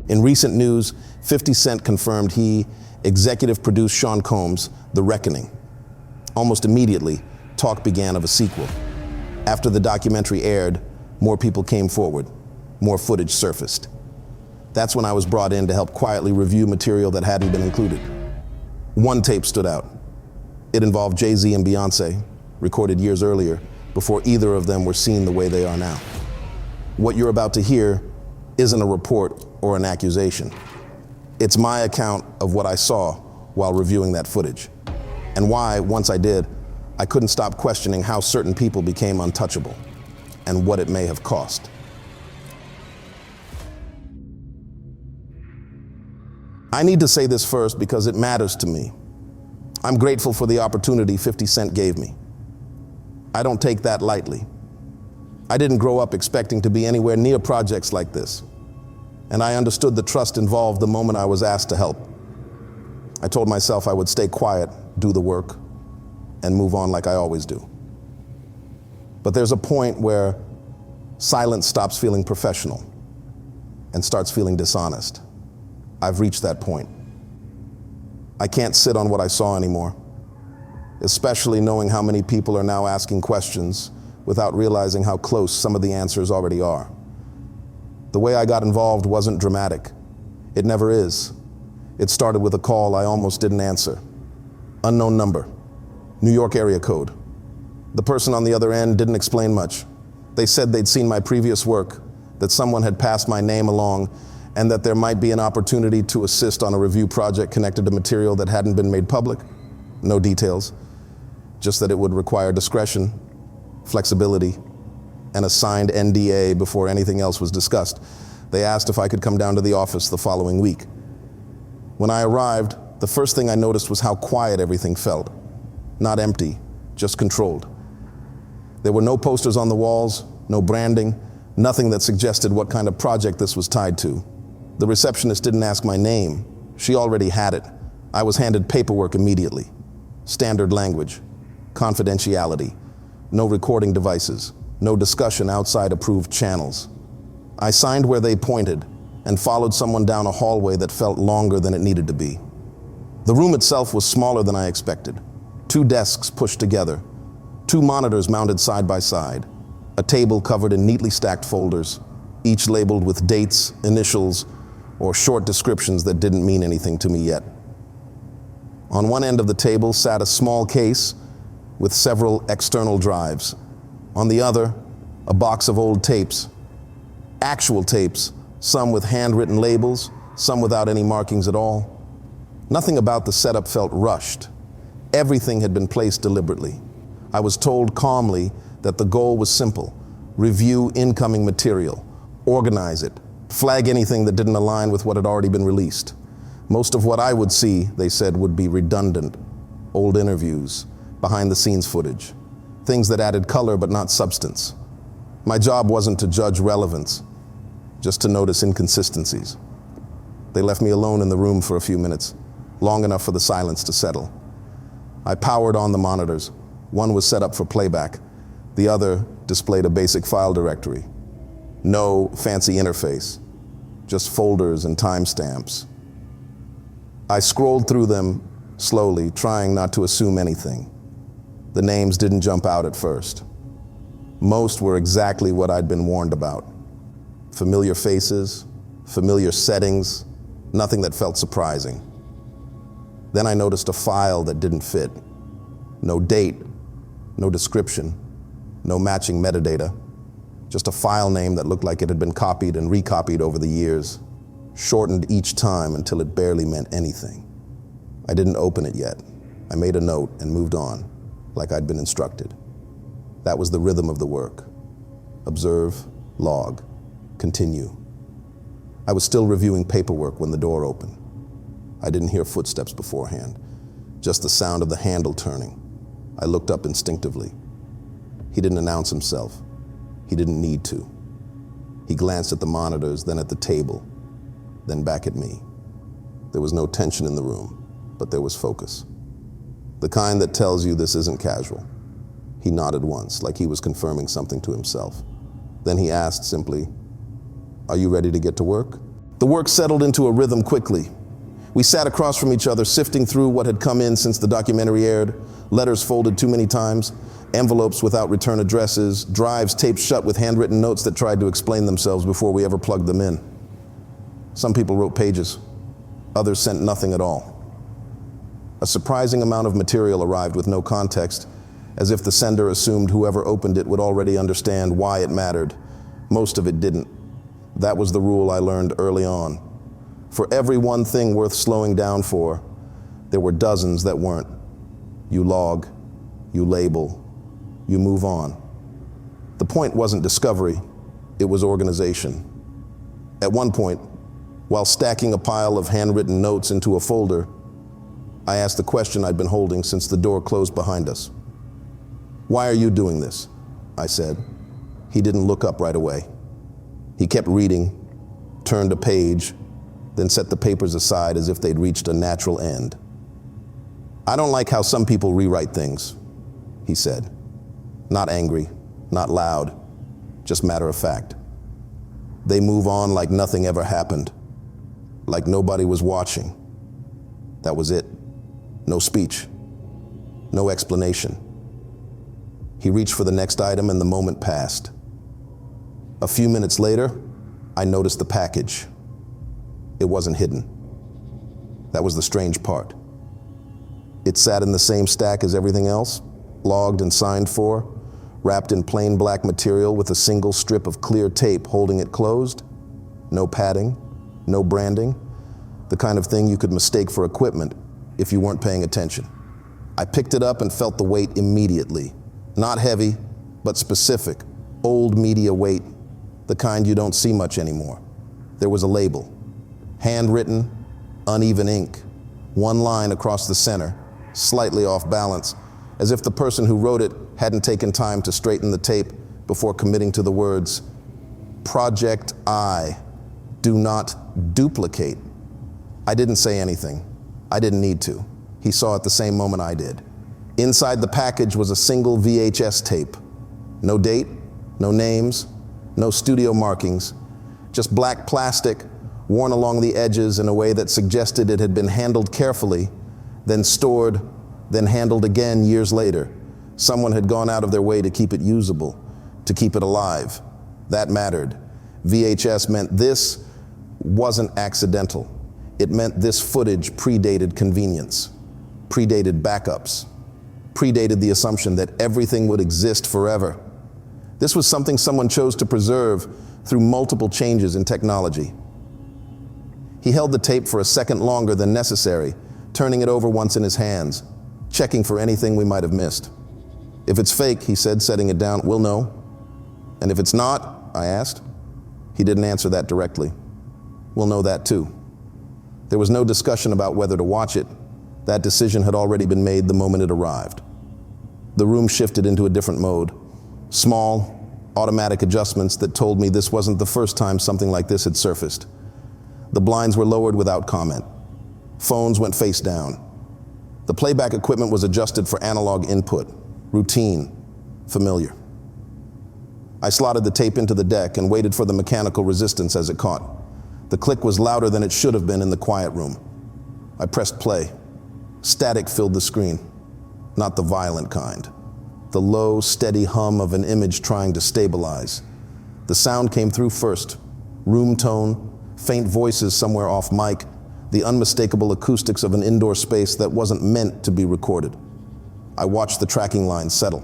In recent news, 50 Cent confirmed he executive produced Sean Combs' The Reckoning. Almost immediately, talk began of a sequel. After the documentary aired, more people came forward, more footage surfaced. That's when I was brought in to help quietly review material that hadn't been included. One tape stood out. It involved Jay-Z and Beyonce, recorded years earlier, before either of them were seen the way they are now. What you're about to hear isn't a report or an accusation. It's my account of what I saw while reviewing that footage, and why, once I did, I couldn't stop questioning how certain people became untouchable, and what it may have cost. I need to say this first because it matters to me. I'm grateful for the opportunity 50 Cent gave me. I don't take that lightly. I didn't grow up expecting to be anywhere near projects like this, and I understood the trust involved the moment I was asked to help. I told myself I would stay quiet, do the work, and move on like I always do. But there's a point where silence stops feeling professional and starts feeling dishonest. I've reached that point. I can't sit on what I saw anymore, especially knowing how many people are now asking questions without realizing how close some of the answers already are. The way I got involved wasn't dramatic. It never is. It started with a call I almost didn't answer. Unknown number, New York area code. The person on the other end didn't explain much. They said they'd seen my previous work, that someone had passed my name along, and that there might be an opportunity to assist on a review project connected to material that hadn't been made public. No details, just that it would require discretion, flexibility, and a signed NDA before anything else was discussed. They asked if I could come down to the office the following week. When I arrived, the first thing I noticed was how quiet everything felt. Not empty, just controlled. There were no posters on the walls, no branding, nothing that suggested what kind of project this was tied to. The receptionist didn't ask my name. She already had it. I was handed paperwork immediately. Standard language, confidentiality, no recording devices, no discussion outside approved channels. I signed where they pointed and followed someone down a hallway that felt longer than it needed to be. The room itself was smaller than I expected. 2 desks pushed together, 2 monitors mounted side by side, a table covered in neatly stacked folders, each labeled with dates, initials, or short descriptions that didn't mean anything to me yet. On one end of the table sat a small case with several external drives. On the other, a box of old tapes. Actual tapes, some with handwritten labels, some without any markings at all. Nothing about the setup felt rushed. Everything had been placed deliberately. I was told calmly that the goal was simple: review incoming material, organize it, flag anything that didn't align with what had already been released. Most of what I would see, they said, would be redundant, old interviews, behind-the-scenes footage, things that added color but not substance. My job wasn't to judge relevance, just to notice inconsistencies. They left me alone in the room for a few minutes, long enough for the silence to settle. I powered on the monitors. One was set up for playback. The other displayed a basic file directory. No fancy interface, just folders and timestamps. I scrolled through them slowly, trying not to assume anything. The names didn't jump out at first. Most were exactly what I'd been warned about. Familiar faces, familiar settings, nothing that felt surprising. Then I noticed a file that didn't fit. No date, no description, no matching metadata. Just a file name that looked like it had been copied and recopied over the years, shortened each time until it barely meant anything. I didn't open it yet. I made a note and moved on, like I'd been instructed. That was the rhythm of the work. Observe, log, continue. I was still reviewing paperwork when the door opened. I didn't hear footsteps beforehand, just the sound of the handle turning. I looked up instinctively. He didn't announce himself. He didn't need to. He glanced at the monitors, then at the table, then back at me. There was no tension in the room, but there was focus. The kind that tells you this isn't casual. He nodded once, like he was confirming something to himself. Then he asked simply, "Are you ready to get to work?" The work settled into a rhythm quickly. We sat across from each other, sifting through what had come in since the documentary aired, letters folded too many times, envelopes without return addresses, drives taped shut with handwritten notes that tried to explain themselves before we ever plugged them in. Some people wrote pages, others sent nothing at all. A surprising amount of material arrived with no context, as if the sender assumed whoever opened it would already understand why it mattered. Most of it didn't. That was the rule I learned early on. For every one thing worth slowing down for, there were dozens that weren't. You log, you label, you move on. The point wasn't discovery, it was organization. At one point, while stacking a pile of handwritten notes into a folder, I asked the question I'd been holding since the door closed behind us. "Why are you doing this?" I said. He didn't look up right away. He kept reading, turned a page, then set the papers aside as if they'd reached a natural end. "I don't like how some people rewrite things," he said. Not angry, not loud, just matter of fact. They move on like nothing ever happened, like nobody was watching. That was it. No speech, no explanation. He reached for the next item and the moment passed. A few minutes later, I noticed the package. It wasn't hidden. That was the strange part. It sat in the same stack as everything else, logged and signed for, wrapped in plain black material with a single strip of clear tape holding it closed. No padding, no branding, the kind of thing you could mistake for equipment if you weren't paying attention. I picked it up and felt the weight immediately. Not heavy, but specific, old media weight, the kind you don't see much anymore. There was a label, handwritten, uneven ink, one line across the center, slightly off balance, as if the person who wrote it hadn't taken time to straighten the tape before committing to the words, "Project I, do not duplicate." I didn't say anything. I didn't need to. He saw it the same moment I did. Inside the package was a single VHS tape. No date, no names, no studio markings, just black plastic worn along the edges in a way that suggested it had been handled carefully, then stored, then handled again years later. Someone had gone out of their way to keep it usable, to keep it alive. That mattered. VHS meant this wasn't accidental. It meant this footage predated convenience, predated backups, predated the assumption that everything would exist forever. This was something someone chose to preserve through multiple changes in technology. He held the tape for a second longer than necessary, turning it over once in his hands, checking for anything we might have missed. "If it's fake," he said, setting it down, "we'll know." "And if it's not?" I asked. He didn't answer that directly. "We'll know that too." There was no discussion about whether to watch it. That decision had already been made the moment it arrived. The room shifted into a different mode. Small, automatic adjustments that told me this wasn't the first time something like this had surfaced. The blinds were lowered without comment. Phones went face down. The playback equipment was adjusted for analog input. Routine, familiar. I slotted the tape into the deck and waited for the mechanical resistance as it caught. The click was louder than it should have been in the quiet room. I pressed play. Static filled the screen, not the violent kind. The low, steady hum of an image trying to stabilize. The sound came through first. Room tone, faint voices somewhere off mic, the unmistakable acoustics of an indoor space that wasn't meant to be recorded. I watched the tracking line settle.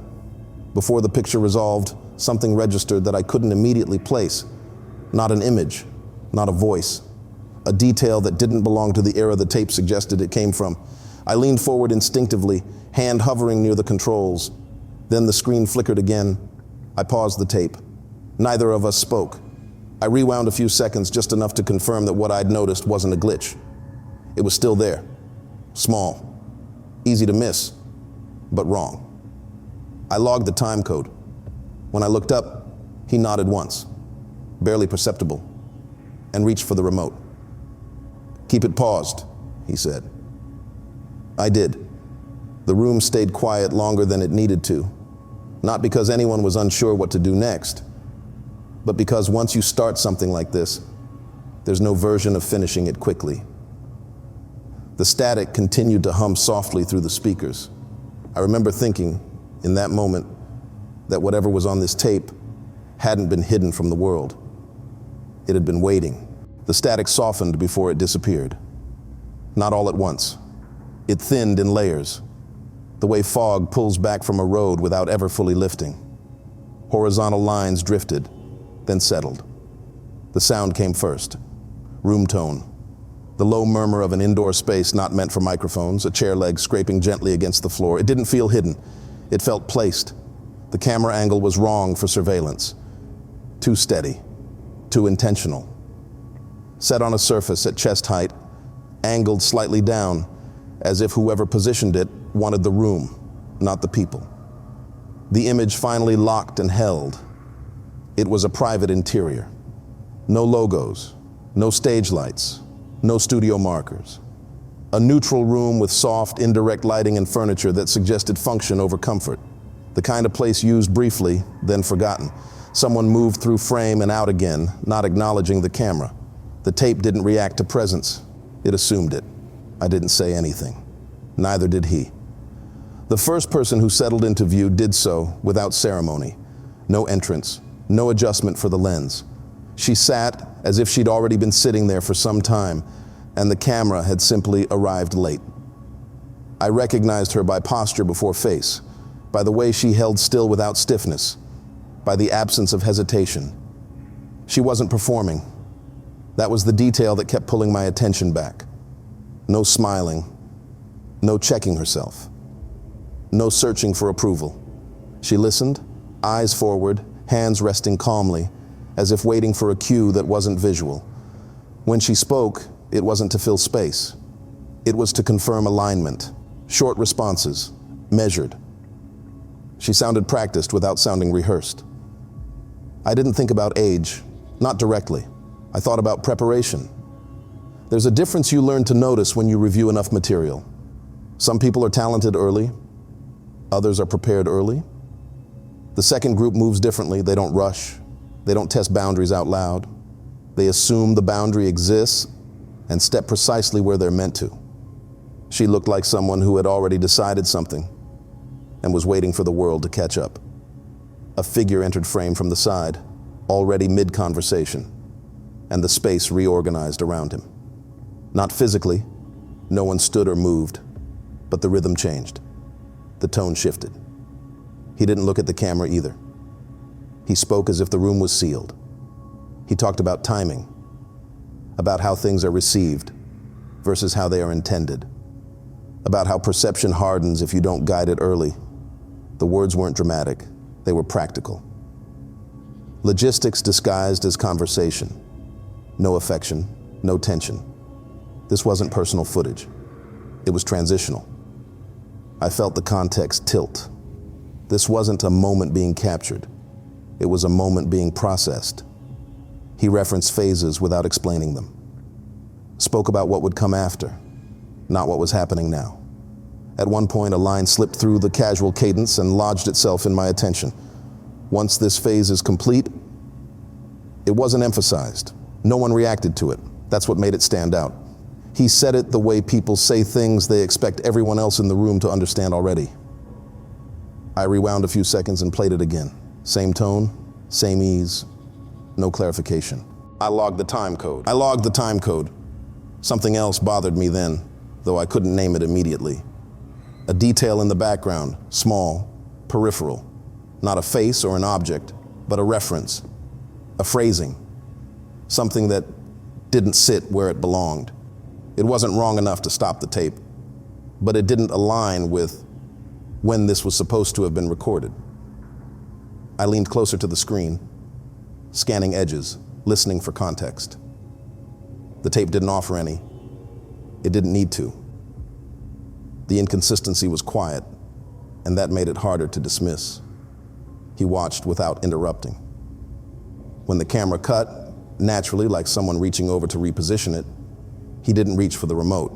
Before the picture resolved, something registered that I couldn't immediately place. Not an image, not a voice. A detail that didn't belong to the era the tape suggested it came from. I leaned forward instinctively, hand hovering near the controls. Then the screen flickered again. I paused the tape. Neither of us spoke. I rewound a few seconds, just enough to confirm that what I'd noticed wasn't a glitch. It was still there. Small. Easy to miss, but wrong. I logged the time code. When I looked up, he nodded once, barely perceptible, and reached for the remote. "Keep it paused," he said. I did. The room stayed quiet longer than it needed to, not because anyone was unsure what to do next, but because once you start something like this, There's no version of finishing it quickly. The static continued to hum softly through the speakers. I remember thinking, in that moment, that whatever was on this tape hadn't been hidden from the world. It had been waiting. The static softened before it disappeared. Not all at once. It thinned in layers, the way fog pulls back from a road without ever fully lifting. Horizontal lines drifted, then settled. The sound came first. Room tone. The low murmur of an indoor space not meant for microphones, a chair leg scraping gently against the floor. It didn't feel hidden. It felt placed. The camera angle was wrong for surveillance. Too steady. Too intentional. Set on a surface at chest height, angled slightly down, as if whoever positioned it wanted the room, not the people. The image finally locked and held. It was a private interior. No logos, no stage lights, no studio markers. A neutral room with soft, indirect lighting and furniture that suggested function over comfort. The kind of place used briefly, then forgotten. Someone moved through frame and out again, not acknowledging the camera. The tape didn't react to presence. It assumed it. I didn't say anything. Neither did he. The first person who settled into view did so without ceremony. No entrance, no adjustment for the lens. She sat as if she'd already been sitting there for some time, and the camera had simply arrived late. I recognized her by posture before face, by the way she held still without stiffness, by the absence of hesitation. She wasn't performing. That was the detail that kept pulling my attention back. No smiling, no checking herself, no searching for approval. She listened, eyes forward, hands resting calmly, as if waiting for a cue that wasn't visual. When she spoke, it wasn't to fill space. It was to confirm alignment, short responses, measured. She sounded practiced without sounding rehearsed. I didn't think about age, not directly. I thought about preparation. There's a difference you learn to notice when you review enough material. Some people are talented early, others are prepared early. The second group moves differently. They don't rush. They don't test boundaries out loud. They assume the boundary exists and step precisely where they're meant to. She looked like someone who had already decided something and was waiting for the world to catch up. A figure entered frame from the side, already mid-conversation, and the space reorganized around him. Not physically, no one stood or moved, but the rhythm changed. The tone shifted. He didn't look at the camera either. He spoke as if the room was sealed. He talked about timing, about how things are received versus how they are intended, about how perception hardens if you don't guide it early. The words weren't dramatic, they were practical. Logistics disguised as conversation. No affection, no tension. This wasn't personal footage. It was transitional. I felt the context tilt. This wasn't a moment being captured. It was a moment being processed. He referenced phases without explaining them. Spoke about what would come after, not what was happening now. At one point, a line slipped through the casual cadence and lodged itself in my attention. Once this phase is complete, it wasn't emphasized. No one reacted to it. That's what made it stand out. He said it the way people say things they expect everyone else in the room to understand already. I rewound a few seconds and played it again. Same tone, same ease, no clarification. I logged the time code. Something else bothered me then, though I couldn't name it immediately. A detail in the background, small, peripheral. Not a face or an object, but a reference, a phrasing. Something that didn't sit where it belonged. It wasn't wrong enough to stop the tape, but it didn't align with when this was supposed to have been recorded. I leaned closer to the screen, scanning edges, listening for context. The tape didn't offer any. It didn't need to. The inconsistency was quiet, and that made it harder to dismiss. He watched without interrupting. When the camera cut, naturally, like someone reaching over to reposition it, he didn't reach for the remote.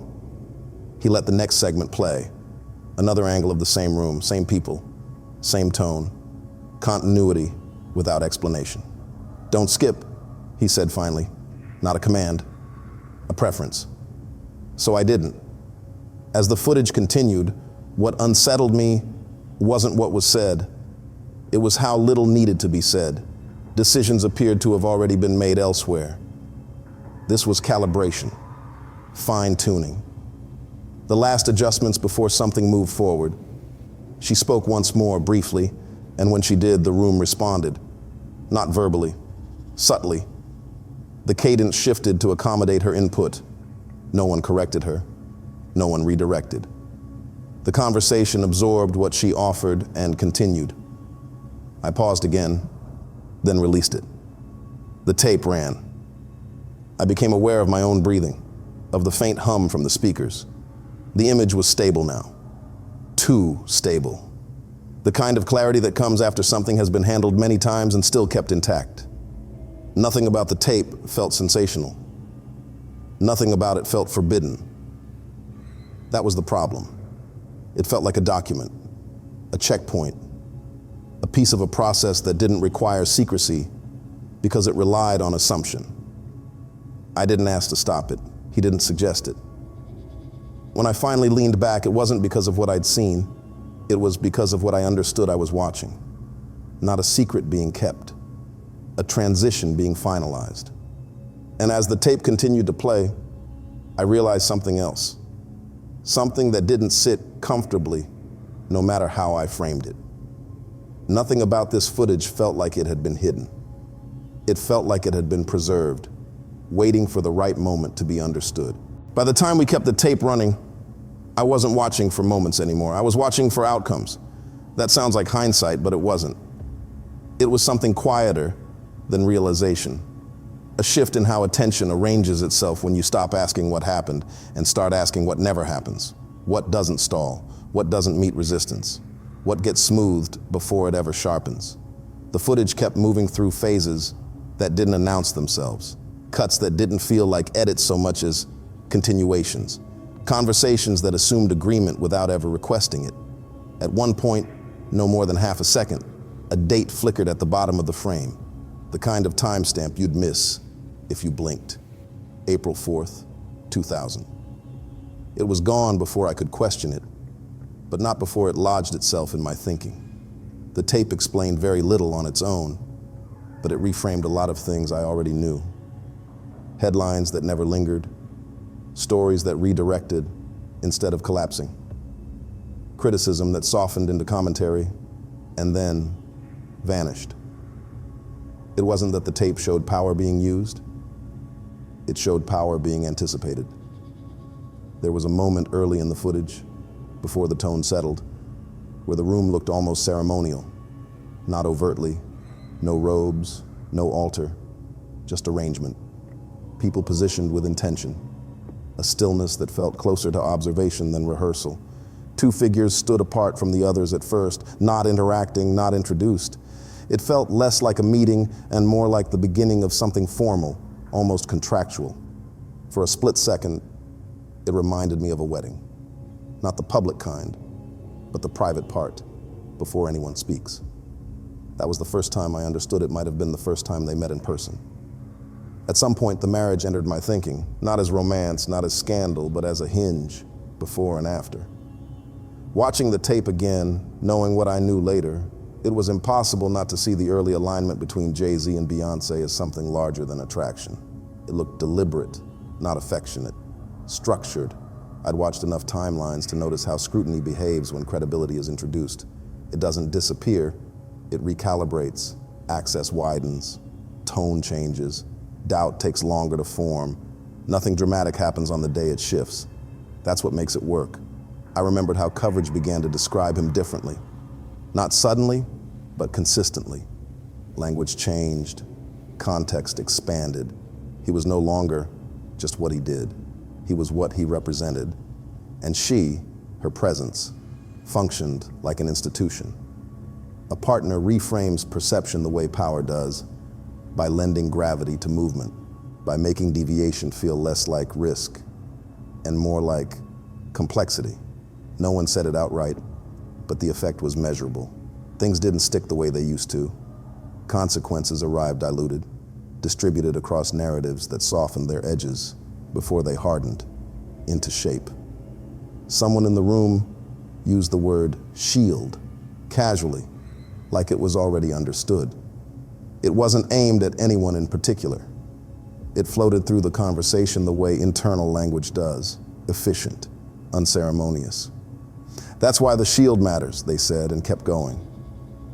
He let the next segment play. Another angle of the same room, same people, same tone, continuity without explanation. "Don't skip," he said finally. not a command, a preference. So I didn't. As the footage continued, what unsettled me wasn't what was said. It was how little needed to be said. Decisions appeared to have already been made elsewhere. This was calibration, fine-tuning. The last adjustments before something moved forward. She spoke once more, briefly, and when she did, the room responded. Not verbally, subtly. The cadence shifted to accommodate her input. No one corrected her. No one redirected. The conversation absorbed what she offered and continued. I paused again, then released it. The tape ran. I became aware of my own breathing, of the faint hum from the speakers. The image was stable now. Too stable. The kind of clarity that comes after something has been handled many times and still kept intact. Nothing about the tape felt sensational. Nothing about it felt forbidden. That was the problem. It felt like a document, a checkpoint, a piece of a process that didn't require secrecy because it relied on assumption. I didn't ask to stop it. He didn't suggest it. When I finally leaned back, it wasn't because of what I'd seen. It was because of what I understood I was watching. Not a secret being kept, a transition being finalized. And as the tape continued to play, I realized something else. Something that didn't sit comfortably, no matter how I framed it. Nothing about this footage felt like it had been hidden. It felt like it had been preserved, waiting for the right moment to be understood. By the time we kept the tape running, I wasn't watching for moments anymore. I was watching for outcomes. That sounds like hindsight, but it wasn't. It was something quieter than realization. A shift in how attention arranges itself when you stop asking what happened and start asking what never happens. What doesn't stall? What doesn't meet resistance? What gets smoothed before it ever sharpens? The footage kept moving through phases that didn't announce themselves. Cuts that didn't feel like edits so much as continuations. Conversations that assumed agreement without ever requesting it. At one point, no more than half a second, a date flickered at the bottom of the frame. The kind of timestamp you'd miss if you blinked. April 4th, 2000. It was gone before I could question it, but not before it lodged itself in my thinking. The tape explained very little on its own, but it reframed a lot of things I already knew. Headlines that never lingered, stories that redirected instead of collapsing, criticism that softened into commentary and then vanished. It wasn't that the tape showed power being used, it showed power being anticipated. There was a moment early in the footage, before the tone settled, where the room looked almost ceremonial, not overtly, no robes, no altar, just arrangement. People positioned with intention, a stillness that felt closer to observation than rehearsal. Two figures stood apart from the others at first, not interacting, not introduced. It felt less like a meeting and more like the beginning of something formal, almost contractual. For a split second, it reminded me of a wedding. Not the public kind, but the private part, before anyone speaks. That was the first time I understood it might have been the first time they met in person. At some point, the marriage entered my thinking, not as romance, not as scandal, but as a hinge, before and after. Watching the tape again, knowing what I knew later, it was impossible not to see the early alignment between Jay-Z and Beyonce as something larger than attraction. It looked deliberate, not affectionate, structured. I'd watched enough timelines to notice how scrutiny behaves when credibility is introduced. It doesn't disappear, it recalibrates, access widens, tone changes, doubt takes longer to form. Nothing dramatic happens on the day it shifts. That's what makes it work. I remembered how coverage began to describe him differently. Not suddenly, but consistently. Language changed, context expanded. He was no longer just what he did. He was what he represented. And she, her presence, functioned like an institution. A partner reframes perception the way power does, by lending gravity to movement, by making deviation feel less like risk and more like complexity. No one said it outright, but the effect was measurable. Things didn't stick the way they used to. Consequences arrived diluted. distributed across narratives that softened their edges before they hardened into shape. Someone in the room used the word shield casually, like it was already understood. It wasn't aimed at anyone in particular. It floated through the conversation the way internal language does, efficient, unceremonious. That's why the shield matters, they said, and kept going.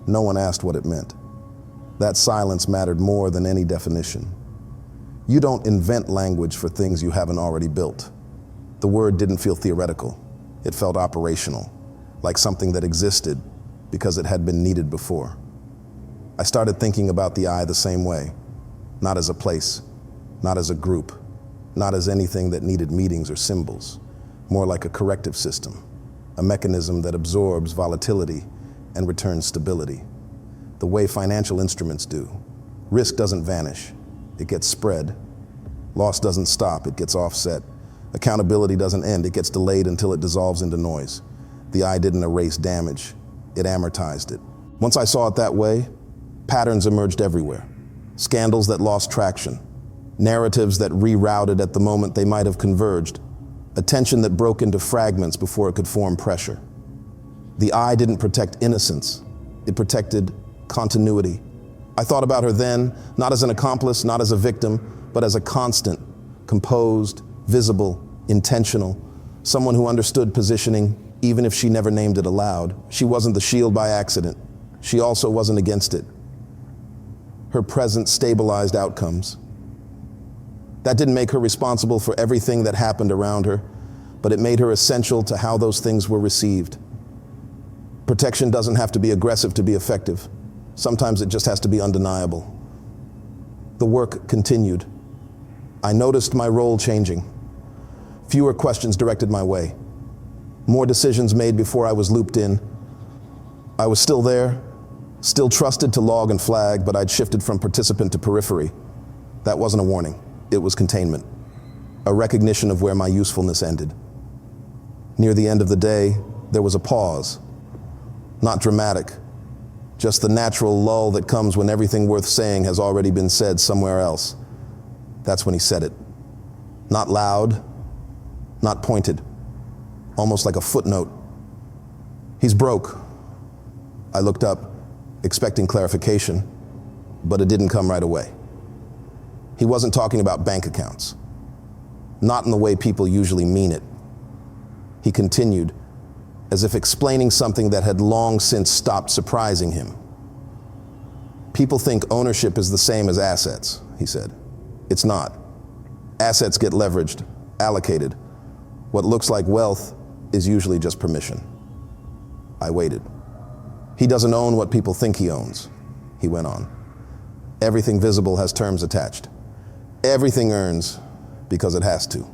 No one asked what it meant. That silence mattered more than any definition. You don't invent language for things you haven't already built. The word didn't feel theoretical. It felt operational, like something that existed because it had been needed before. I started thinking about the I the same way, not as a place, not as a group, not as anything that needed meetings or symbols, more like a corrective system, a mechanism that absorbs volatility and returns stability, the way financial instruments do. Risk doesn't vanish, it gets spread. Loss doesn't stop, it gets offset. Accountability doesn't end, it gets delayed until it dissolves into noise. The I didn't erase damage, it amortized it. Once I saw it that way, patterns emerged everywhere. Scandals that lost traction, narratives that rerouted at the moment they might have converged, attention that broke into fragments before it could form pressure. The I didn't protect innocence, it protected continuity. I thought about her then, not as an accomplice, not as a victim, but as a constant, composed, visible, intentional, someone who understood positioning, even if she never named it aloud. She wasn't the shield by accident. She also wasn't against it. Her presence stabilized outcomes. That didn't make her responsible for everything that happened around her, but it made her essential to how those things were received. Protection doesn't have to be aggressive to be effective. Sometimes it just has to be undeniable. The work continued. I noticed my role changing. Fewer questions directed my way. More decisions made before I was looped in. I was still there, still trusted to log and flag, but I'd shifted from participant to periphery. That wasn't a warning, it was containment. A recognition of where my usefulness ended. Near the end of the day, there was a pause. Not dramatic, just the natural lull that comes when everything worth saying has already been said somewhere else. That's when he said it. Not loud, not pointed, almost like a footnote. He's broke. I looked up, expecting clarification, but it didn't come right away. He wasn't talking about bank accounts, not in the way people usually mean it. He continued, as if explaining something that had long since stopped surprising him. People think ownership is the same as assets, he said. It's not. Assets get leveraged, allocated. What looks like wealth is usually just permission. I waited. He doesn't own what people think he owns, he went on. Everything visible has terms attached. Everything earns because it has to.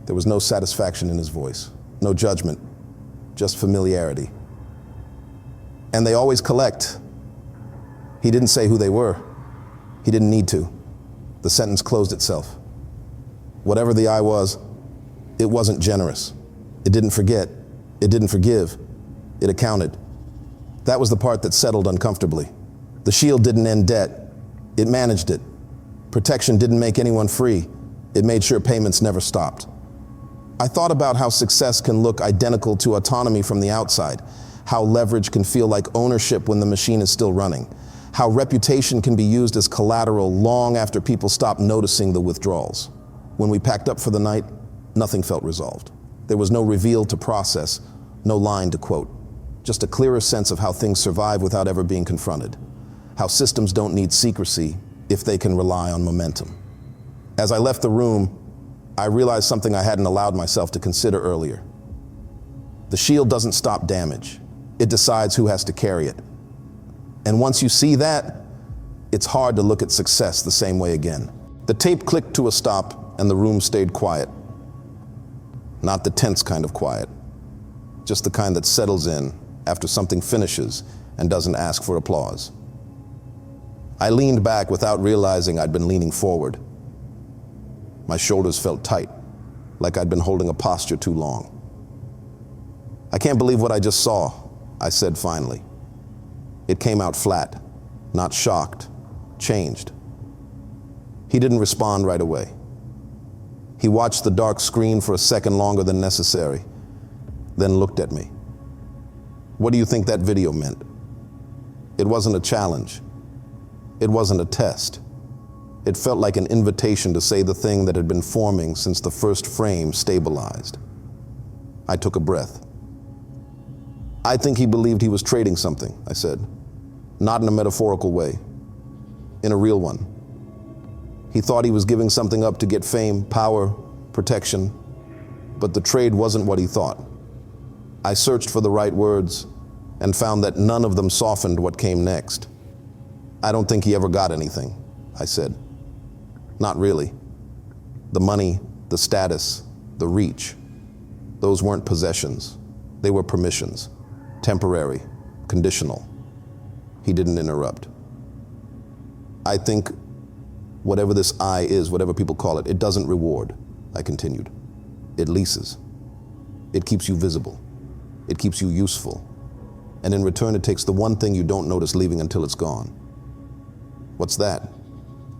There was no satisfaction in his voice, no judgment, just familiarity. And they always collect. He didn't say who they were. He didn't need to. The sentence closed itself. Whatever the I was, it wasn't generous. It didn't forget. It didn't forgive. It accounted. That was the part that settled uncomfortably. The shield didn't end debt. It managed it. Protection didn't make anyone free. It made sure payments never stopped. I thought about how success can look identical to autonomy from the outside, how leverage can feel like ownership when the machine is still running, how reputation can be used as collateral long after people stop noticing the withdrawals. When we packed up for the night, nothing felt resolved. There was no reveal to process, no line to quote, just a clearer sense of how things survive without ever being confronted, how systems don't need secrecy if they can rely on momentum. As I left the room, I realized something I hadn't allowed myself to consider earlier. The shield doesn't stop damage. It decides who has to carry it. And once you see that, it's hard to look at success the same way again. The tape clicked to a stop and the room stayed quiet. Not the tense kind of quiet, just the kind that settles in after something finishes and doesn't ask for applause. I leaned back without realizing I'd been leaning forward. My shoulders felt tight, like I'd been holding a posture too long. I can't believe what I just saw, I said finally. It came out flat, not shocked, changed. He didn't respond right away. He watched the dark screen for a second longer than necessary, then looked at me. What do you think that video meant? It wasn't a challenge. It wasn't a test. It felt like an invitation to say the thing that had been forming since the first frame stabilized. I took a breath. I think he believed he was trading something, I said. Not in a metaphorical way, in a real one. He thought he was giving something up to get fame, power, protection, but the trade wasn't what he thought. I searched for the right words and found that none of them softened what came next. I don't think he ever got anything, I said. Not really. The money, the status, the reach, those weren't possessions. They were permissions, temporary, conditional. He didn't interrupt. I think whatever this I is, whatever people call it, it doesn't reward, I continued. It leases. It keeps you visible. It keeps you useful. And in return, it takes the one thing you don't notice leaving until it's gone. What's that?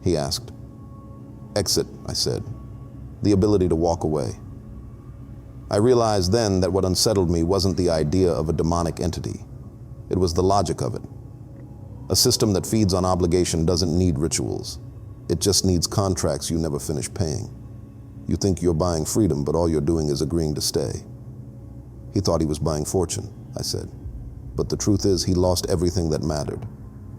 He asked. Exit, I said. The ability to walk away. I realized then that what unsettled me wasn't the idea of a demonic entity. It was the logic of it. A system that feeds on obligation doesn't need rituals. It just needs contracts you never finish paying. You think you're buying freedom, but all you're doing is agreeing to stay. He thought he was buying fortune, I said. But the truth is, he lost everything that mattered.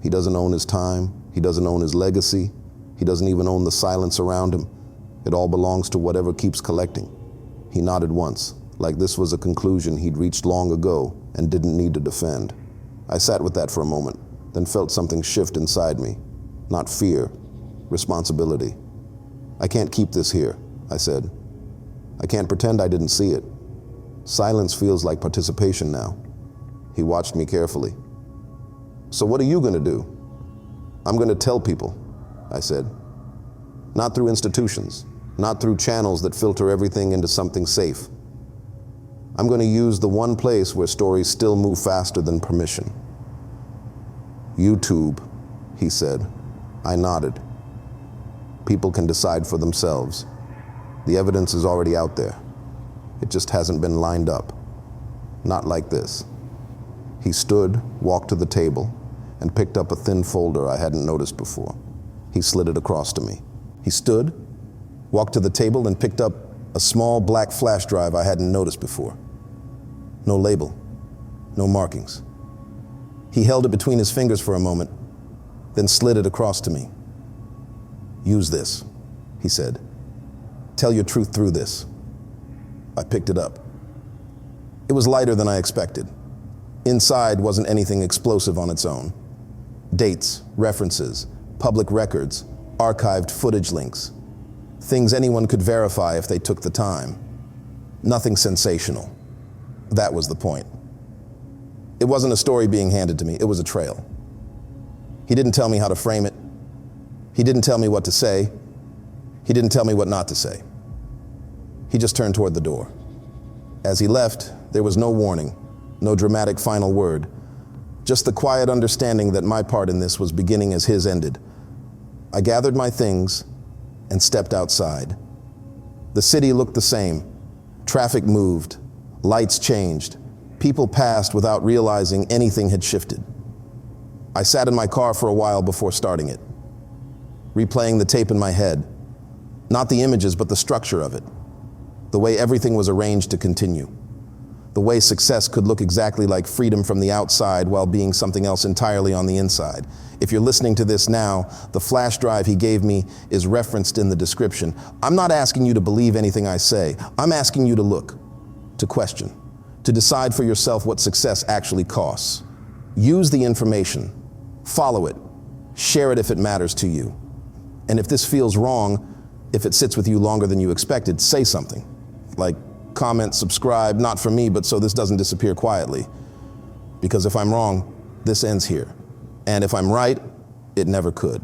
He doesn't own his time. He doesn't own his legacy. He doesn't even own the silence around him. It all belongs to whatever keeps collecting. He nodded once, like this was a conclusion he'd reached long ago and didn't need to defend. I sat with that for a moment, then felt something shift inside me. Not fear, responsibility. I can't keep this here, I said. I can't pretend I didn't see it. Silence feels like participation now. He watched me carefully. So what are you going to do? I'm going to tell people, I said. Not through institutions, not through channels that filter everything into something safe. I'm going to use the one place where stories still move faster than permission. YouTube, he said. I nodded. People can decide for themselves. The evidence is already out there. It just hasn't been lined up. Not like this. He stood, walked to the table, and picked up a thin folder I hadn't noticed before. He slid it across to me. He stood, walked to the table, and picked up a small black flash drive I hadn't noticed before. No label, no markings. He held it between his fingers for a moment, then slid it across to me. Use this, he said. Tell your truth through this. I picked it up. It was lighter than I expected. Inside wasn't anything explosive on its own. Dates, references, public records, archived footage links. Things anyone could verify if they took the time. Nothing sensational. That was the point. It wasn't a story being handed to me, it was a trail. He didn't tell me how to frame it. He didn't tell me what to say. He didn't tell me what not to say. He just turned toward the door. As he left, there was no warning, no dramatic final word, just the quiet understanding that my part in this was beginning as his ended. I gathered my things and stepped outside. The city looked the same. Traffic moved, lights changed, people passed without realizing anything had shifted. I sat in my car for a while before starting it, replaying the tape in my head, not the images, but the structure of it, the way everything was arranged to continue, the way success could look exactly like freedom from the outside while being something else entirely on the inside. If you're listening to this now, the flash drive he gave me is referenced in the description. I'm not asking you to believe anything I say. I'm asking you to look, to question, to decide for yourself what success actually costs. Use the information, follow it, share it if it matters to you. And if this feels wrong, if it sits with you longer than you expected, say something. Like comment, subscribe, not for me, but so this doesn't disappear quietly. Because if I'm wrong, this ends here. And if I'm right, it never could.